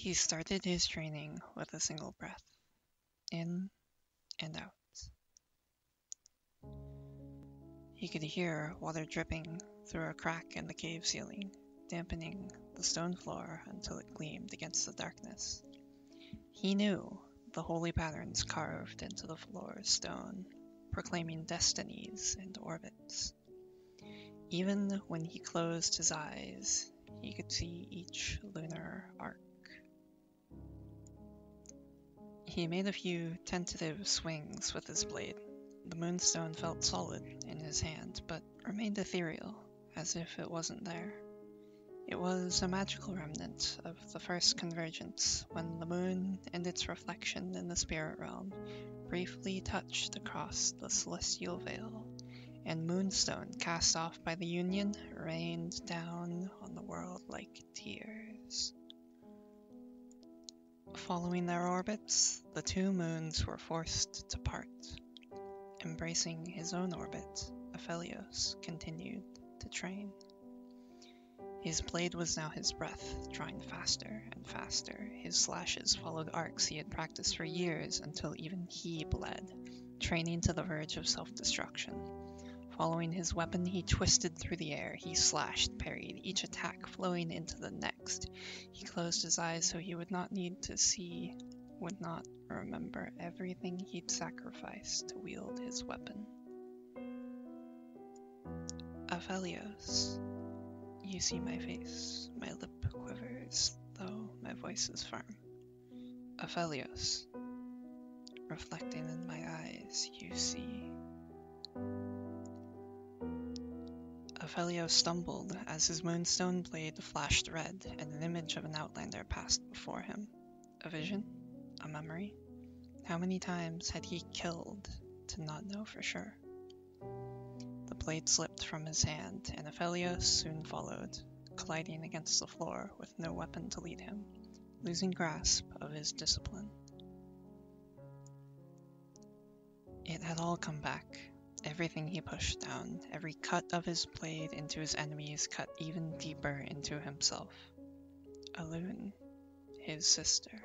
He started his training with a single breath, in and out. He could hear water dripping through a crack in the cave ceiling, dampening the stone floor until it gleamed against the darkness. He knew the holy patterns carved into the floor's stone, proclaiming destinies and orbits. Even when he closed his eyes, he could see each lunar arc. He made a few tentative swings with his blade. The moonstone felt solid in his hand, but remained ethereal, as if it wasn't there. It was a magical remnant of the first convergence, when the moon and its reflection in the spirit realm briefly touched across the celestial veil, and moonstone cast off by the union rained down on the world like tears. Following their orbits, the two moons were forced to part. Embracing his own orbit, Aphelios continued to train. His blade was now his breath, drawing faster and faster. His slashes followed arcs he had practiced for years until even he bled, training to the verge of self-destruction. Following his weapon, he twisted through the air. He slashed, parried, each attack flowing into the next. He closed his eyes so he would not need to see, would not remember everything he'd sacrificed to wield his weapon. Aphelios, you see my face. My lip quivers, though my voice is firm. Aphelios, reflecting in my eyes, you see. Aphelios stumbled as his moonstone blade flashed red and an image of an outlander passed before him. A vision? A memory? How many times had he killed to not know for sure? The blade slipped from his hand, and Aphelios soon followed, colliding against the floor with no weapon to lead him, losing grasp of his discipline. It had all come back. Everything he pushed down, every cut of his blade into his enemies cut even deeper into himself. Alun, his sister.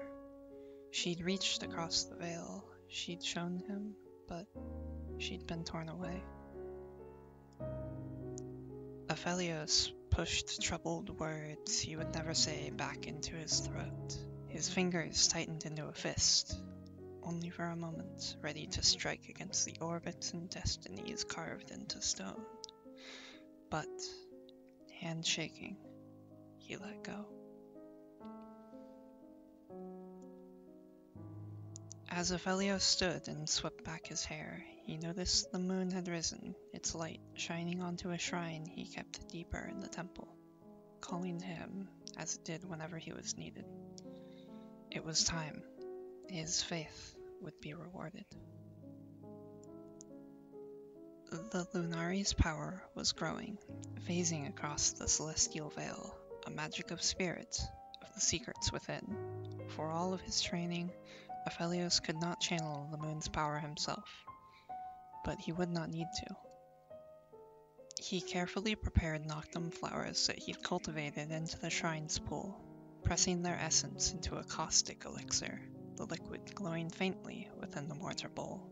She'd reached across the veil. She'd shown him, but she'd been torn away. Aphelios pushed troubled words he would never say back into his throat. His fingers tightened into a fist, only for a moment, ready to strike against the orbits and destinies carved into stone. But, hand shaking, he let go. As Aphelios stood and swept back his hair, he noticed the moon had risen, its light shining onto a shrine he kept deeper in the temple, calling to him as it did whenever he was needed. It was time. His faith would be rewarded. The Lunari's power was growing, phasing across the celestial veil, a magic of spirit, of the secrets within. For all of his training, Aphelios could not channel the moon's power himself, but he would not need to. He carefully prepared Noctum flowers that he'd cultivated into the shrine's pool, pressing their essence into a caustic elixir, the liquid glowing faintly within the mortar bowl.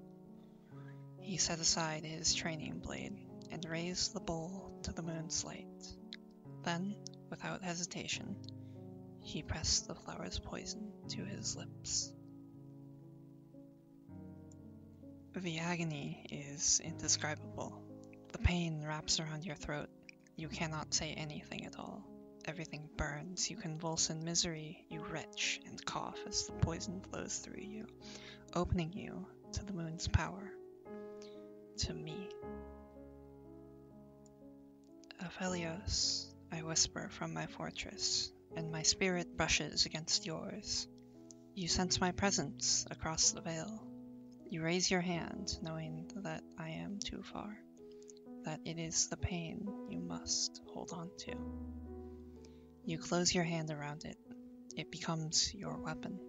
He set aside his training blade and raised the bowl to the moon's light. Then, without hesitation, he pressed the flower's poison to his lips. The agony is indescribable. The pain wraps around your throat. You cannot say anything at all. Everything burns. You convulse in misery. You retch and cough as the poison flows through you, opening you to the moon's power. To me. Aphelios, I whisper from my fortress, and my spirit brushes against yours. You sense my presence across the veil. You raise your hand, knowing that I am too far, that it is the pain you must hold on to. You close your hand around it. It becomes your weapon.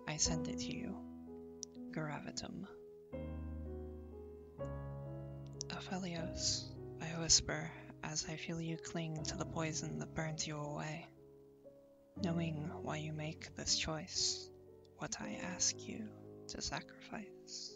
I send it to you. Gravitum. Aphelios, I whisper as I feel you cling to the poison that burns you away. knowing why you make this choice, what I ask you to sacrifice.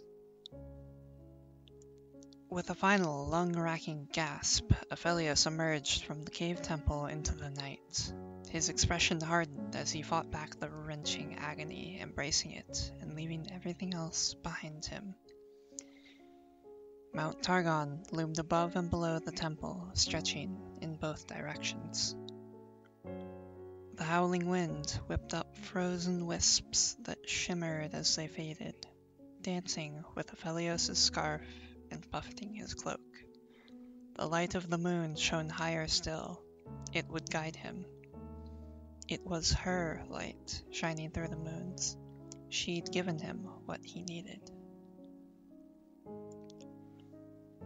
With a final lung-racking gasp, Aphelios emerged from the cave temple into the night. His expression hardened as he fought back the wrenching agony, embracing it and leaving everything else behind him. Mount Targon loomed above and below the temple, stretching in both directions. The howling wind whipped up frozen wisps that shimmered as they faded, dancing with Aphelios' scarf and buffeting his cloak. The light of the moon shone higher still. It would guide him. It was her light shining through the moons. She'd given him what he needed.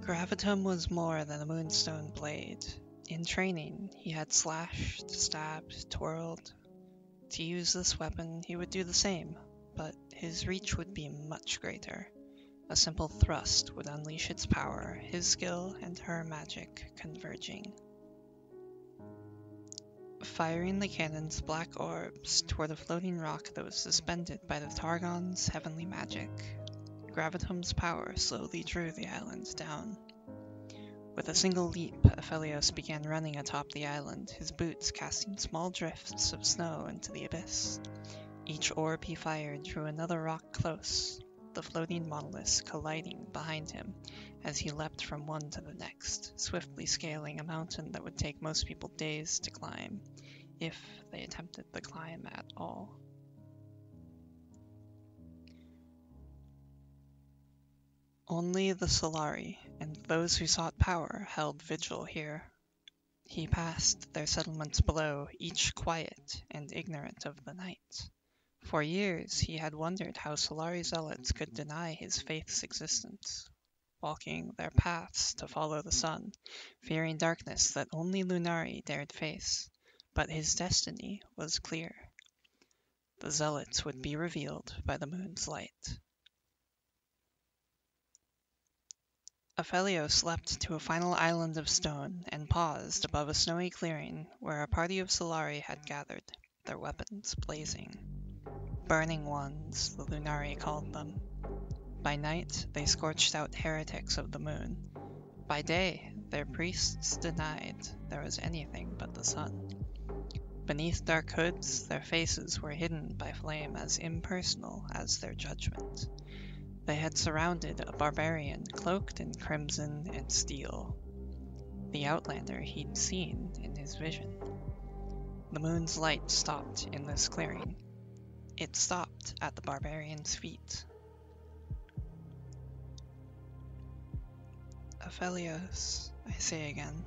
Gravitum was more than a moonstone blade. In training, he had slashed, stabbed, twirled. To use this weapon, he would do the same, but his reach would be much greater. A simple thrust would unleash its power, his skill and her magic converging. Firing the cannon's black orbs toward a floating rock that was suspended by the Targon's heavenly magic, Gravitum's power slowly drew the island down. With a single leap, Aphelios began running atop the island, his boots casting small drifts of snow into the abyss. Each orb he fired drew another rock close, the floating monoliths colliding behind him as he leapt from one to the next, swiftly scaling a mountain that would take most people days to climb, if they attempted the climb at all. Only the Solari and those who sought power held vigil here. He passed their settlements below, each quiet and ignorant of the night. For years he had wondered how Solari zealots could deny his faith's existence, walking their paths to follow the sun, fearing darkness that only Lunari dared face. But his destiny was clear. The zealots would be revealed by the moon's light. Aphelios leapt to a final island of stone and paused above a snowy clearing where a party of Solari had gathered, their weapons blazing. Burning Ones, the Lunari called them. By night, they scorched out heretics of the moon. By day, their priests denied there was anything but the sun. Beneath dark hoods, their faces were hidden by flame as impersonal as their judgment. They had surrounded a barbarian cloaked in crimson and steel, the outlander he'd seen in his vision. The moon's light stopped in this clearing. It stopped at the barbarian's feet. Aphelios, I say again,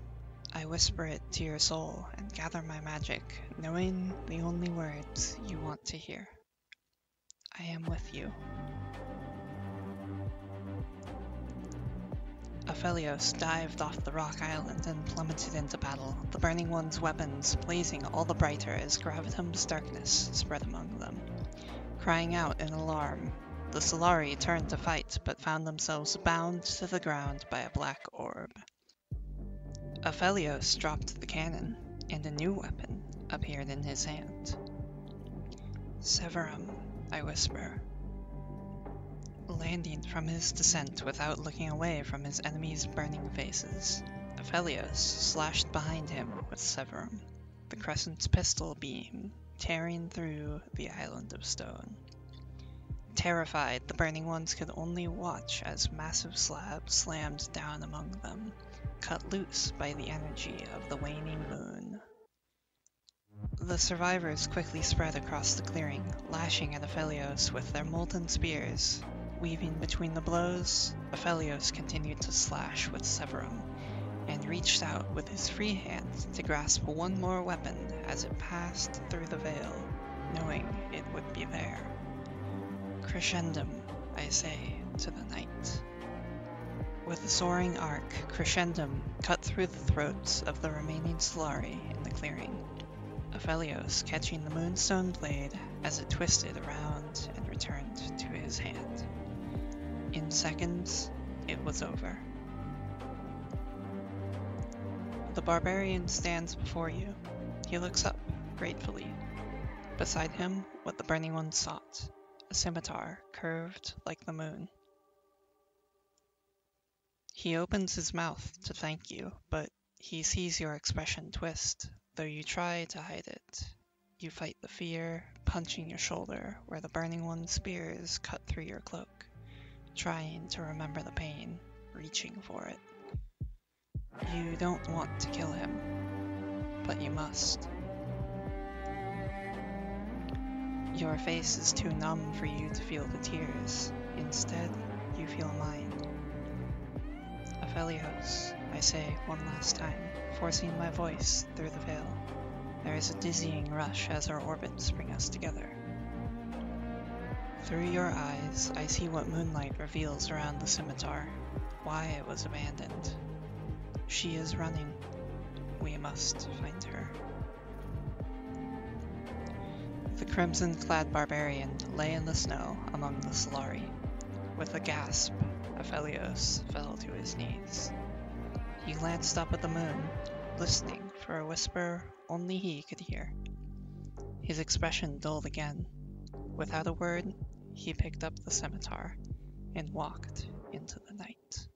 I whisper it to your soul and gather my magic, knowing the only words you want to hear. I am with you. Aphelios dived off the rock island and plummeted into battle, the Burning One's weapons blazing all the brighter as Gravitum's darkness spread among them. Crying out in alarm, the Solari turned to fight but found themselves bound to the ground by a black orb. Aphelios dropped the cannon, and a new weapon appeared in his hand. Severum, I whisper. Landing from his descent without looking away from his enemies' burning faces, Aphelios slashed behind him with Severum, the crescent's pistol beam tearing through the island of stone. Terrified, the Burning Ones could only watch as massive slabs slammed down among them, cut loose by the energy of the waning moon. The survivors quickly spread across the clearing, lashing at Aphelios with their molten spears. Weaving between the blows, Aphelios continued to slash with Severum, and reached out with his free hand to grasp one more weapon as it passed through the veil, knowing it would be there. Crescendum, I say to the night. With a soaring arc, Crescendum cut through the throats of the remaining Solari in the clearing, Aphelios catching the moonstone blade as it twisted around and returned to his hand. In seconds, it was over. The barbarian stands before you. He looks up, gratefully. Beside him, what the Burning One sought, a scimitar curved like the moon. He opens his mouth to thank you, but he sees your expression twist, though you try to hide it. You fight the fear, punching your shoulder where the Burning One's spears cut through your cloak, trying to remember the pain, reaching for it. You don't want to kill him, but you must. Your face is too numb for you to feel the tears. Instead, you feel mine. Aphelios, I say one last time, forcing my voice through the veil. There is a dizzying rush as our orbits bring us together. Through your eyes, I see what Moonlight reveals around the scimitar, why it was abandoned. She is running. We must find her. The crimson-clad barbarian lay in the snow among the Solari. With a gasp, Aphelios fell to his knees. He glanced up at the moon, listening for a whisper only he could hear. His expression dulled again. Without a word, he picked up the scimitar and walked into the night.